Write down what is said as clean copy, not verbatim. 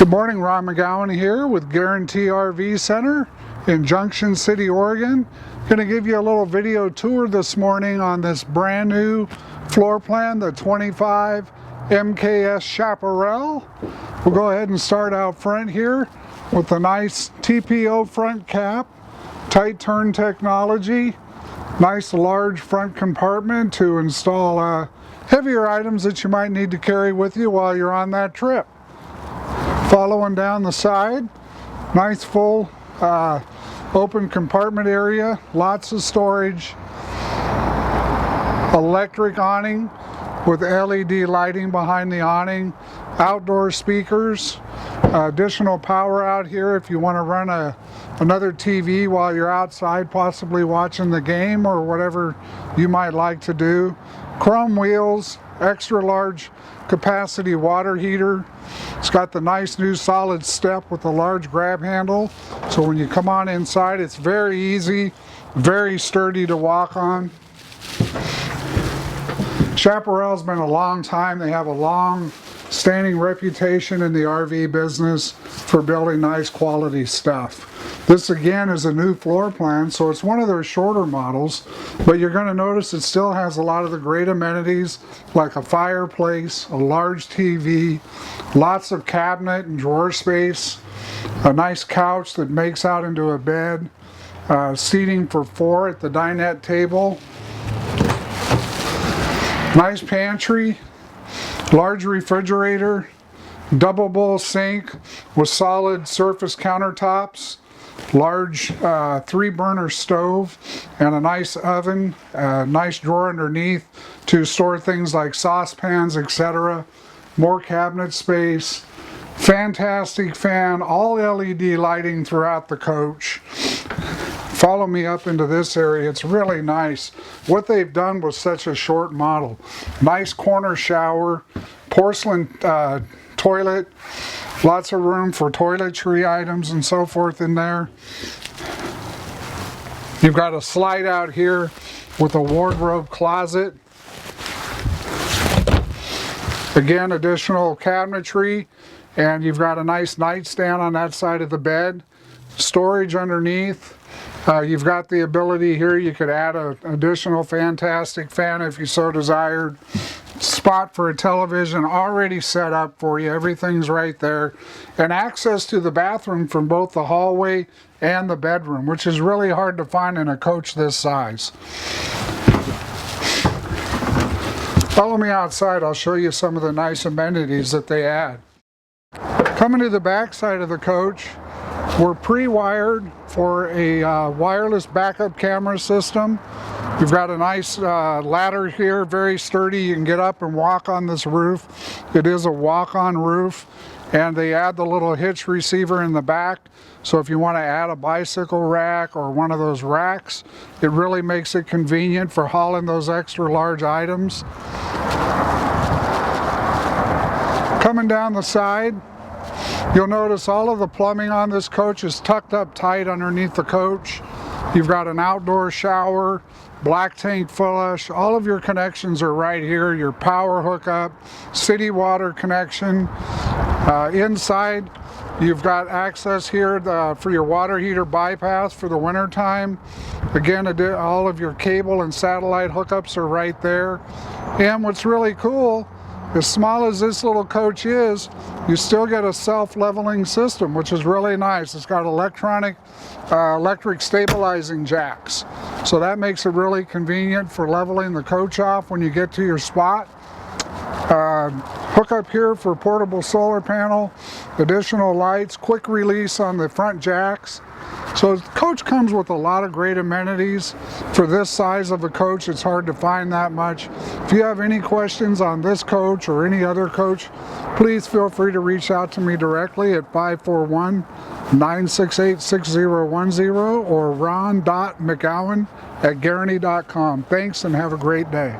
Good morning, Ron.McGowen here with Guaranty RV Center in Junction City, Oregon. Going to give you a little video tour this morning on this brand new floor plan, the 25 MKS Chaparral. We'll go ahead and start out front here with the nice TPO front cap, tight turn technology, nice large front compartment to install heavier items that you might need to carry with you while you're on that trip. Following down the side, nice full open compartment area, lots of storage, electric awning with LED lighting behind the awning, outdoor speakers, additional power out here if you want to run another TV while you're outside possibly watching the game or whatever you might like to do. Chrome wheels, extra large capacity water heater. It's got the nice new solid step with the large grab handle, so when you come on inside it's very easy, very sturdy to walk on. Chaparral's been a long time. They have a long standing reputation in the RV business for building nice quality stuff. This again is a new floor plan, so it's one of their shorter models, but you're going to notice it still has a lot of the great amenities like a fireplace, a large TV, lots of cabinet and drawer space, a nice couch that makes out into a bed, seating for 4 at the dinette table, nice pantry, large refrigerator, double bowl sink with solid surface countertops, large 3-burner stove, and a nice oven, nice drawer underneath to store things like saucepans, etc. More cabinet space, fantastic fan, all LED lighting throughout the coach. Follow me up into this area. It's really nice what they've done with such a short model. Nice corner shower, porcelain toilet, lots of room for toiletry items and so forth in there. You've got a slide out here with a wardrobe closet. Again, additional cabinetry, and you've got a nice nightstand on that side of the bed. Storage underneath. You've got the ability here, you could add an additional fantastic fan if you so desired. Spot for a television already set up for you, everything's right there. And access to the bathroom from both the hallway and the bedroom, which is really hard to find in a coach this size. Follow me outside, I'll show you some of the nice amenities that they add. Coming to the back side of the coach, we're pre-wired for a wireless backup camera system. You've got a nice ladder here, very sturdy. You can get up and walk on this roof. It is a walk-on roof, and they add the little hitch receiver in the back. So if you want to add a bicycle rack or one of those racks, it really makes it convenient for hauling those extra large items. Coming down the side, you'll notice all of the plumbing on this coach is tucked up tight underneath the coach. You've got an outdoor shower, black tank flush, all of your connections are right here, your power hookup, city water connection. Inside, you've got access here for your water heater bypass for the winter time. Again, all of your cable and satellite hookups are right there. And what's really cool, as small as this little coach is, you still get a self-leveling system, which is really nice. It's got electric stabilizing jacks. So that makes it really convenient for leveling the coach off when you get to your spot. Hook up here for portable solar panel, additional lights, quick release on the front jacks. So the coach comes with a lot of great amenities. For this size of a coach, it's hard to find that much. If you have any questions on this coach or any other coach, please feel free to reach out to me directly at 541-968-6010 or Ron.McGowen at Guaranty.com. Thanks and have a great day.